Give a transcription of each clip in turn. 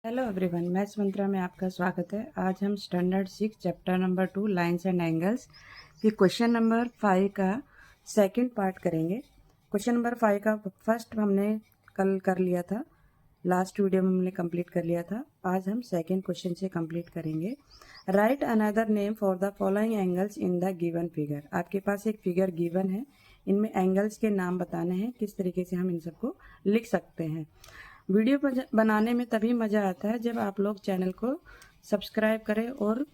Hello everyone, maths मंत्रा में आपका स्वागत है। आज हम standard 6 chapter number 2 lines and angles की क्वेश्चन नंबर 5 का सेकंड पार्ट करेंगे। क्वेश्चन नंबर 5 का फर्स्ट हमने कल कर लिया था, लास्ट वीडियो में हमने कंप्लीट कर लिया था। आज हम सेकंड क्वेश्चन से कंप्लीट करेंगे। Right another name for the following angles in the given figure. आपके पास एक फिगर गिवन है, इनमें एंगल्स के नाम बताने हैं, किस तरीके से हम इन सबको लिख सकते हैं। वीडियो बनाने में तभी मज़ा आता है जब आप लोग चैनल को सब्सक्राइब करें और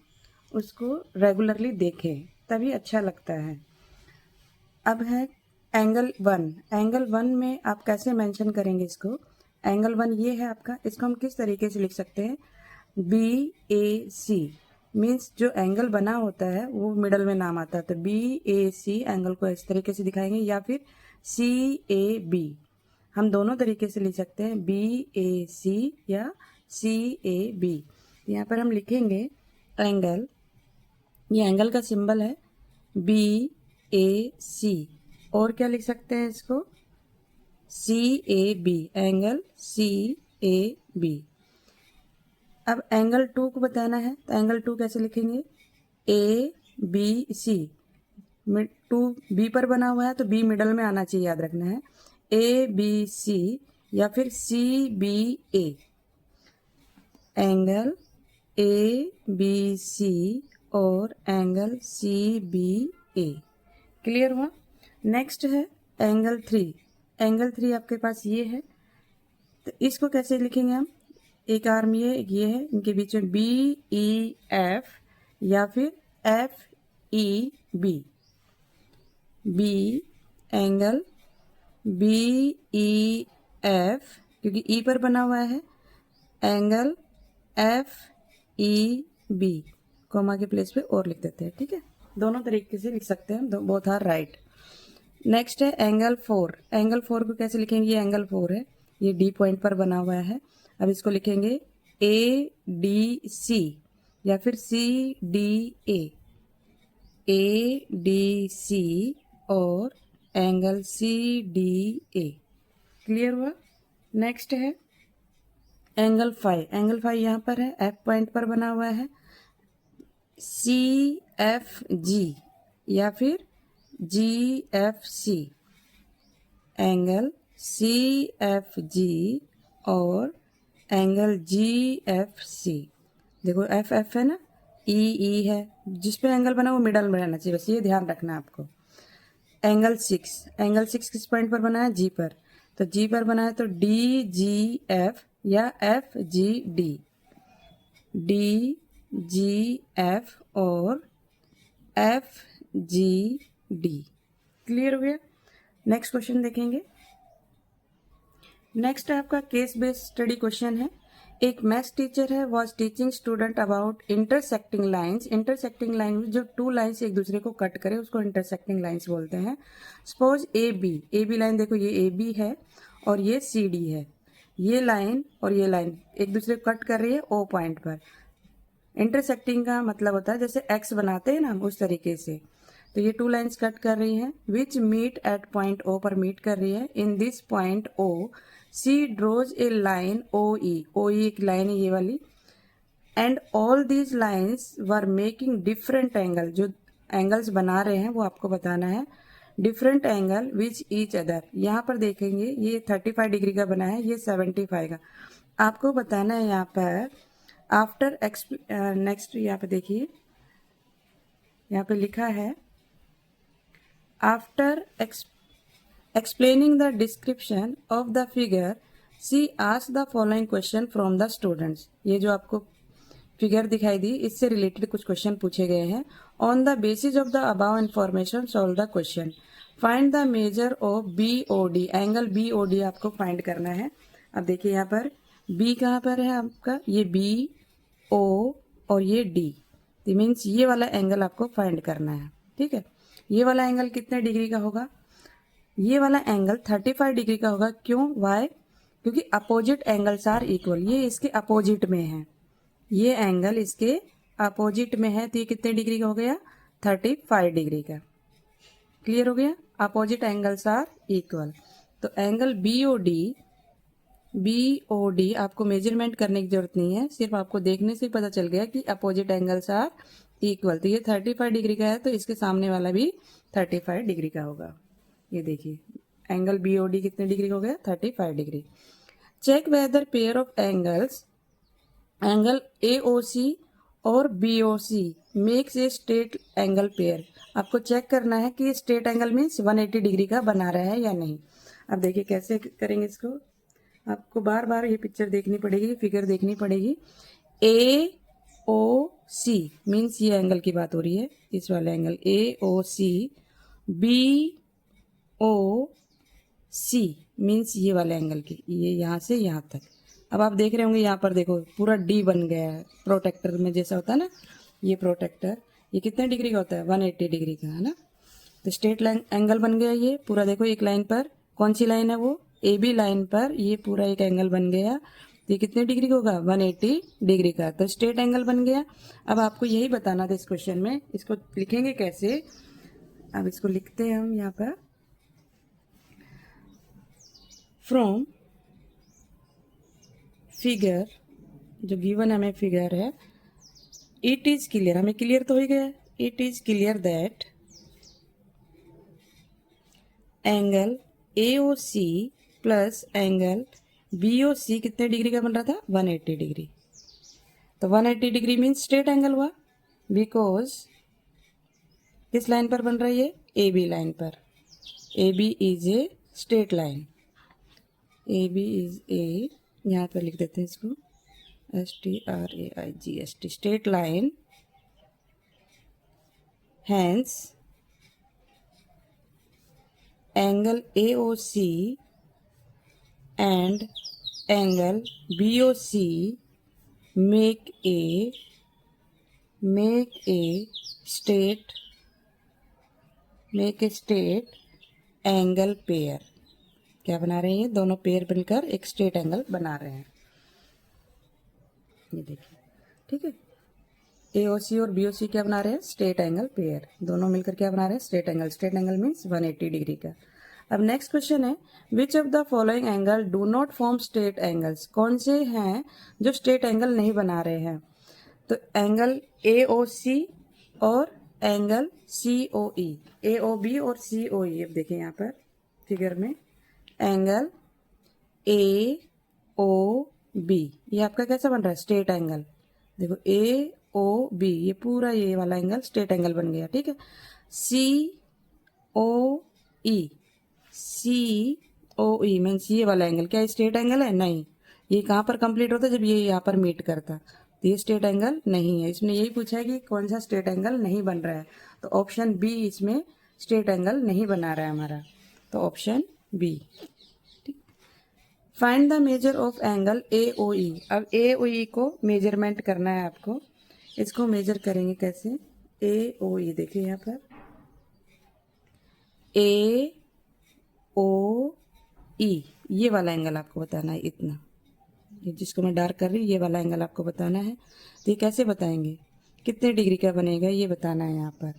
उसको रेगुलरली देखें, तभी अच्छा लगता है। अब है एंगल 1। एंगल 1 में आप कैसे मेंशन करेंगे इसको? एंगल 1 ये है आपका, इसको हम किस तरीके से लिख सकते हैं? BAC मीन्स जो एंगल बना होता है वो मिडल में नाम आता है, तो BAC एंगल को इस तरीके से दिखाएंगे, या फिर CAB। हम दोनों तरीके से लिख सकते हैं, BAC या CAB। यहाँ पर हम लिखेंगे एंगल, ये एंगल का सिंबल है BAC, और क्या लिख सकते हैं इसको? CAB, angle CAB। अब एंगल 2 को बताना है, तो एंगल 2 कैसे लिखेंगे? ABC, 2 B पर बना हुआ है तो B मिडल में आना चाहिए, याद रखना है। ABC या फिर CBA, एंगल ABC और एंगल CBA। क्लियर हुआ? नेक्स्ट है एंगल 3। एंगल 3 आपके पास ये है, तो इसको कैसे लिखेंगे हम? एक आर्म ये है, इनके बीच में BEF या फिर FEB। B एंगल BEF, क्योंकि E पर बना हुआ है, एंगल FEB, कोमा के प्लेस पे और लिख देते हैं, ठीक है। दोनों तरीके से लिख सकते हैं, बोथ आर राइट। नेक्स्ट है एंगल 4। एंगल 4 को कैसे लिखेंगे? ये एंगल 4 है, ये D पॉइंट पर बना हुआ है। अब इसको लिखेंगे ADC या फिर CDA, ADC और एंगल CDA। क्लियर हुआ? नेक्स्ट है एंगल 5। एंगल 5 यहाँ पर है, F पॉइंट पर बना हुआ है, CFG या फिर GFC, एंगल CFG और एंगल GFC। देखो FF है ना, EE है, जिस पे एंगल बना वो मिडल में रहना चाहिए, बस ये ध्यान रखना है आपको। एंगल 6, एंगल 6 किस पॉइंट पर बना है? G पर, तो G पर बना है तो DGF या FGD, DGF और FGD। क्लियर हो गया? नेक्स्ट क्वेश्चन देखेंगे। नेक्स्ट आपका केस बेस्ड स्टडी क्वेश्चन है। एक मैथ्स टीचर है, was teaching student about intersecting lines. Intersecting line जो 2 लाइंस एक दूसरे को कट करे उसको इंटरसेक्टिंग लाइंस बोलते हैं। सपोज AB लाइन, देखो ये AB है और ये CD है, ये लाइन और ये लाइन एक दूसरे को कट कर रही है O पॉइंट पर। इंटरसेक्टिंग का मतलब होता है जैसे X बनाते हैं ना, उस तरीके से। तो ये 2 लाइंस कट कर रही हैं, which meet at point O पर मीट कर रही है। In this point O see draws a line OE एक लाइन है ये वाली, and all these lines were making different angle. जो एंगल्स बना रहे हैं वो आपको बताना है, different angle which each other. यहाँ पर देखेंगे ये 35 डिग्री का बना है, ये 75 का। आपको बताना है यहाँ पर आफ्टर नेक्स्ट, यहाँ पे देखिए, यहाँ पे लिखा है after explaining the description of the figure, she asked the following question from the students। ये जो आपको फिगर दिखाई दी, इससे रिलेटेड कुछ क्वेश्चन पूछे गए हैं। On the basis of the above information solve the question. Find the measure of BOD, angle BOD आपको फाइंड करना है। अब देखिए यहाँ पर B कहाँ पर है आपका? ये BO और ये D, मीन्स ये वाला एंगल आपको फाइंड करना है, ठीक है। ये वाला एंगल कितने डिग्री का होगा? ये वाला एंगल 35 डिग्री का होगा। क्यों? वाई? क्योंकि अपोजिट एंगल्स आर इक्वल। ये इसके अपोजिट में है, ये एंगल इसके अपोजिट में है, तो ये कितने डिग्री का हो गया? 35 डिग्री का। क्लियर हो गया? अपोजिट एंगल्स आर इक्वल, तो एंगल BOD BOD आपको मेजरमेंट करने की जरूरत नहीं है, सिर्फ आपको देखने से पता चल गया कि अपोजिट एंगल्स आर इक्वल। तो ये 35 डिग्री का है तो इसके सामने वाला भी 35 डिग्री का होगा। ये देखिए एंगल BOD कितने डिग्री हो गया, 35 degree. Check whether pair of angles, angle AOC और BOC makes a straight angle pair. आपको चेक करना है कि स्ट्रेट एंगल मीन्स 180 डिग्री का बना रहा है या नहीं। अब देखिए कैसे करेंगे इसको, आपको बार बार ये पिक्चर देखनी पड़ेगी, फिगर देखनी पड़ेगी। AOC मीन्स ये एंगल की बात हो रही है, इस वाले एंगल AOC। BOC मीन्स ये वाले एंगल की, ये यहाँ से यहाँ तक। अब आप देख रहे होंगे यहाँ पर देखो पूरा D बन गया है, प्रोटेक्टर में जैसा होता है ना, ये प्रोटेक्टर ये कितने डिग्री का होता है, 180 डिग्री का, है ना। तो स्ट्रेट लाइन एंगल बन गया ये पूरा। देखो एक लाइन पर, कौन सी लाइन है वो, AB लाइन पर ये पूरा एक एंगल बन गया। तो ये कितने डिग्री का होगा, 180 डिग्री का। तो स्ट्रेट एंगल बन गया। अब आपको यही बताना था इस क्वेश्चन में, इसको लिखेंगे कैसे। अब इसको लिखते हैं हम यहाँ पर, फ्रॉम फिगर, जो गिवन हमें फिगर है, इट इज क्लियर, हमें क्लियर तो हो गया, it is clear that angle AOC plus angle BOC कितने डिग्री का बन रहा था, 180 डिग्री। तो 180 डिग्री मीन्स स्ट्रेट एंगल हुआ, बिकॉज किस लाइन पर बन रही है, AB लाइन पर। AB is a straight line, AB is a, यहाँ पर लिख देते हैं इसको STRAIGST, straight line. Hence angle AOC and angle BOC make a straight angle pair। क्या बना रहे हैं, ये दोनों पेयर बनकर एक स्ट्रेट एंगल बना रहे हैं। ये देखिए, ठीक है, AOC और BOC क्या बना रहे हैं, स्ट्रेट एंगल पेयर, दोनों मिलकर क्या बना रहे हैं, straight angle. Straight angle means 180 degree का। अब नेक्स्ट क्वेश्चन है, which of the following angle do not form straight angles. कौन से हैं जो स्ट्रेट एंगल नहीं बना रहे हैं। तो एंगल AOC और एंगल COE, AOB और COE। अब देखिए यहाँ पर फिगर में एंगल AOB ये आपका कैसा बन रहा है, स्ट्रेट एंगल। देखो AOB ये पूरा ये वाला एंगल स्ट्रेट एंगल बन गया, ठीक है। COE मीन्स ये वाला एंगल क्या स्ट्रेट एंगल है, नहीं। ये कहाँ पर कंप्लीट होता है, जब ये यहाँ पर मीट करता, तो ये स्ट्रेट एंगल नहीं है। इसमें यही पूछा है कि कौन सा स्ट्रेट एंगल नहीं बन रहा है, तो ऑप्शन B इसमें स्ट्रेट एंगल नहीं बना रहा है हमारा, तो option B। Find the measure of angle AOE। अब AOE को मेजरमेंट करना है आपको, इसको मेजर करेंगे कैसे, AOE देखिए यहाँ पर AOE ये वाला एंगल आपको बताना है, इतना ये जिसको मैं डार्क कर रही हूँ ये वाला एंगल आपको बताना है। तो ये कैसे बताएंगे, कितने डिग्री का बनेगा ये बताना है। यहाँ पर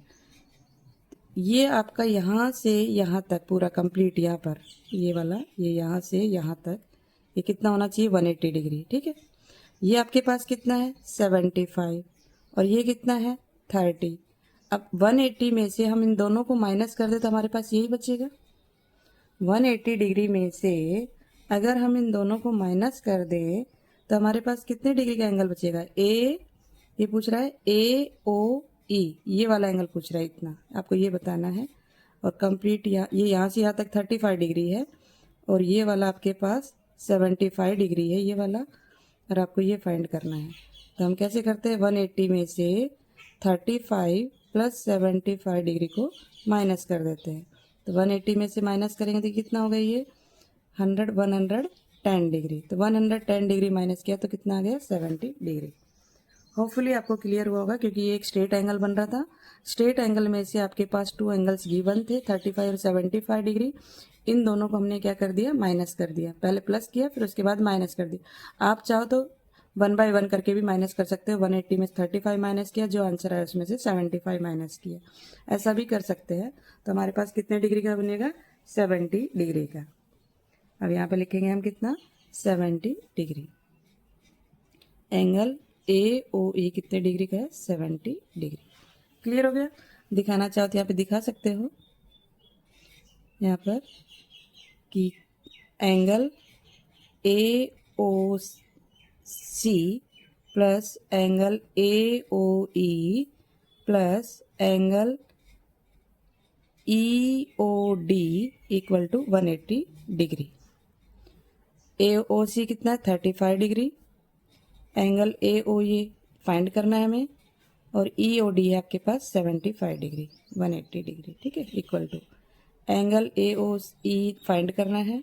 ये आपका यहाँ से यहाँ तक पूरा कंप्लीट, यहाँ पर ये वाला ये यहाँ से यहाँ तक ये कितना होना चाहिए, 180 डिग्री, ठीक है। ये आपके पास कितना है, 75 और ये कितना है, 30। अब 180 में से हम इन दोनों को माइनस कर दे तो हमारे पास यही बचेगा। 180 डिग्री में से अगर हम इन दोनों को माइनस कर दे तो हमारे पास कितने डिग्री का एंगल बचेगा, ये पूछ रहा है AOE ये वाला एंगल पूछ रहा है, इतना आपको ये बताना है। और कंप्लीट ये यहाँ से यहाँ तक 35 डिग्री है और ये वाला आपके पास 75 डिग्री है ये वाला, और आपको ये फाइंड करना है। तो हम कैसे करते हैं, 180 में से 35 प्लस 75 डिग्री को माइनस कर देते हैं। तो 180 में से माइनस करेंगे तो कितना होगा, ये 110 डिग्री। तो 110 डिग्री माइनस किया तो कितना आ गया, 70 डिग्री। होपफुली आपको क्लियर हुआ होगा, क्योंकि ये एक स्ट्रेट एंगल बन रहा था। स्ट्रेट एंगल में से आपके पास 2 एंगल्स गिवन थे, 35 और 75 डिग्री। इन दोनों को हमने क्या कर दिया, माइनस कर दिया। पहले प्लस किया फिर उसके बाद माइनस कर दिया। आप चाहो तो 1 बाय 1 करके भी माइनस कर सकते हो। 180 में 35 माइनस किया, जो आंसर है उसमें से 75 माइनस किया, ऐसा भी कर सकते हैं। तो हमारे पास कितने डिग्री का बनेगा, 70 डिग्री का। अब यहाँ पे लिखेंगे हम कितना, 70 डिग्री। एंगल AOE कितने डिग्री का है? 70 डिग्री। क्लियर हो गया? दिखाना चाहो तो यहाँ पे दिखा सकते हो, यहाँ पर कि angle AOC plus angle AOE plus angle EOD equal to 180 degree. AOC कितना है? 35 डिग्री। एंगल AOE फाइंड करना है हमें, और EOD है आपके पास 75 डिग्री, 180 डिग्री। ठीक है, equal to angle AOE find करना है,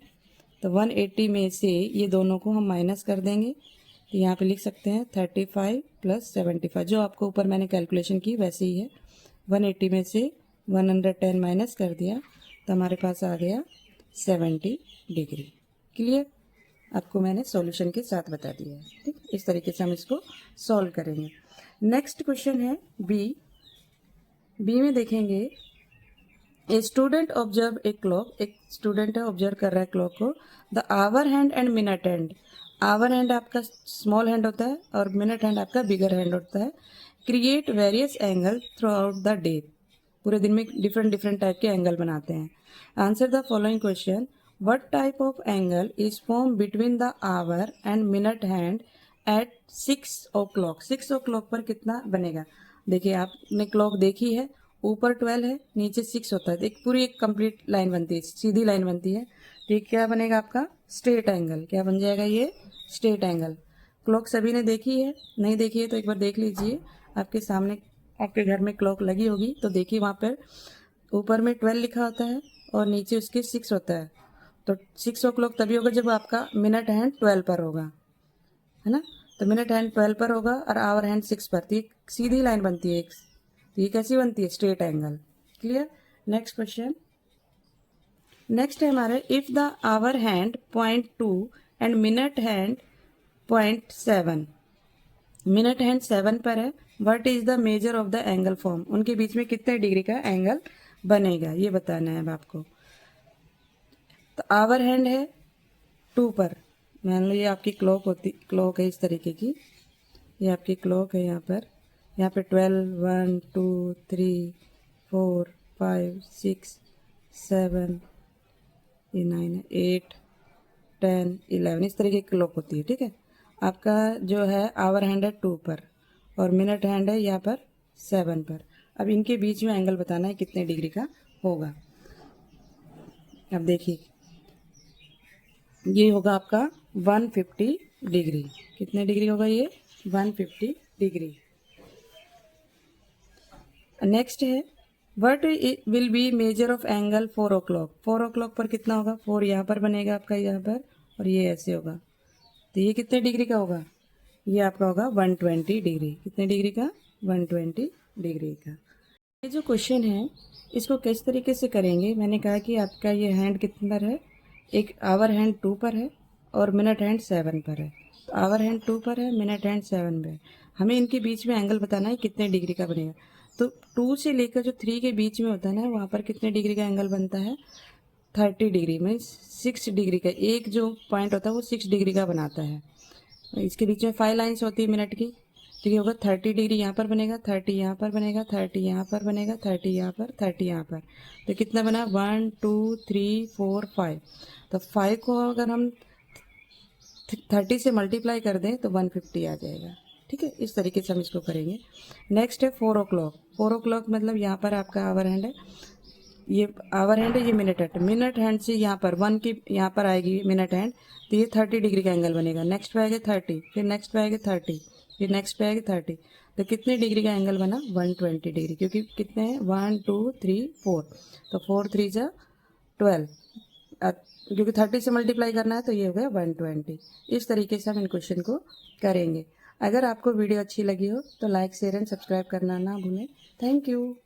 तो 180 में से ये दोनों को हम माइनस कर देंगे, तो यहाँ पे लिख सकते हैं 35 प्लस 75, जो आपको ऊपर मैंने कैलकुलेशन की वैसे ही है। 180 में से 110 माइनस कर दिया तो हमारे पास आ गया 70 डिग्री। क्लियर? आपको मैंने सॉल्यूशन के साथ बता दिया है। ठीक, इस तरीके से हम इसको सॉल्व करेंगे। नेक्स्ट क्वेश्चन है बी में देखेंगे, a student observe a clock, एक स्टूडेंट है ऑब्जर्व कर रहा है क्लॉक को, the hour hand and minute hand, hour hand आपका स्मॉल हैंड होता है और मिनट हैंड आपका बिगर हैंड होता है, create various angle through out the day, पूरे दिन में डिफरेंट डिफरेंट टाइप के एंगल बनाते हैं। Answer the following question, what type of angle is form between the our and minute hand eight 6 o'clock, 6 o'clock पर कितना बनेगा? देखिए आपने क्लॉक देखी है, ऊपर 12 है, नीचे 6 होता है, तो एक पूरी एक कंप्लीट लाइन बनती है, सीधी लाइन बनती है। तो ये क्या बनेगा आपका? Straight angle. क्या बन जाएगा ये? Straight angle. क्लॉक सभी ने देखी है, नहीं देखी है तो एक बार देख लीजिए, आपके सामने आपके घर में क्लॉक लगी होगी तो देखिए वहाँ पर ऊपर में 12 लिखा होता है और नीचे उसके 6 होता है। तो 6 o'clock तभी होगा जब आपका मिनट हैंड 12 पर होगा, है ना? तो मिनट हैंड 12 पर होगा और आवर हैंड 6 पर, तो एक सीधी लाइन बनती है एक, तो ये कैसी बनती है? Straight angle. Clear? Next question, next है हमारे, if the hour hand 0.2 and minute hand 0.7, minute hand 7 पर है, what is the measure of the angle form, उनके बीच में कितने डिग्री का एंगल बनेगा ये बताना है अब आपको। तो आवर हैंड है 2 पर, मान लो ये आपकी क्लॉक है इस तरीके की, ये आपकी क्लॉक है, यहाँ पे 12, 1, 2, 3, 4, 5, 6, 7, ये 9 है, 8, 10, 11, इस तरीके की क्लॉक होती है। ठीक है, आपका जो है आवर हैंड है 2 पर और मिनट हैंड है यहाँ पर 7 पर। अब इनके बीच में एंगल बताना है कितने डिग्री का होगा। अब देखिए ये होगा आपका 150 डिग्री। कितने डिग्री होगा ये? 150 डिग्री। नेक्स्ट है, what will be measure of angle 4 o'clock, 4 o'clock पर कितना होगा? 4 यहाँ पर बनेगा आपका, यहाँ पर, और ये ऐसे होगा, तो ये कितने डिग्री का होगा? ये आपका होगा 120 डिग्री। कितने डिग्री का? 120 डिग्री का। ये जो क्वेश्चन है इसको किस तरीके से करेंगे, मैंने कहा कि आपका ये हैंड कितने पर है, एक आवर हैंड 2 पर है और मिनट हैंड 7 पर है। तो आवर हैंड 2 पर है, मिनट हैंड 7 पर है, हमें इनके बीच में एंगल बताना है कितने डिग्री का बनेगा। तो 2 से लेकर जो 3 के बीच में होता है ना, वहाँ पर कितने डिग्री का एंगल बनता है? 30 डिग्री, मीन्स 6 डिग्री का, एक जो पॉइंट होता है वो 6 डिग्री का बनाता है। इसके बीच में 5 लाइन्स होती है मिनट की, तो ये होगा 30 डिग्री यहाँ पर बनेगा, 30 यहाँ पर बनेगा, 30 यहाँ पर बनेगा, 30 यहाँ पर, 30 यहाँ पर। तो कितना बना? 1, 2, 3, 4, 5। तो 5 को अगर हम 30 से मल्टीप्लाई कर दें तो 150 आ जाएगा। ठीक है, इस तरीके से हम इसको करेंगे। नेक्स्ट है 4 o'clock, 4 o'clock मतलब यहाँ पर आपका आवर हैंड है, ये आवर हैंड है, ये मिनट हैंड, मिनट हैंड से यहाँ पर 1 की यहाँ पर आएगी मिनट हैंड, तो ये 30 डिग्री का एंगल बनेगा। नेक्स्ट पे आएगा 30, फिर नेक्स्ट पे आएगा 30, फिर नेक्स्ट पे आएगा 30, तो कितने डिग्री का एंगल बना? 120 डिग्री, क्योंकि कितने हैं? 1, 2, 3, 4, तो 4 3 जा 12, क्योंकि 30 से मल्टीप्लाई करना है तो ये हो गया 120। इस तरीके से हम इन क्वेश्चन को करेंगे। अगर आपको वीडियो अच्छी लगी हो तो लाइक, शेयर एंड सब्सक्राइब करना ना भूलें। Thank you.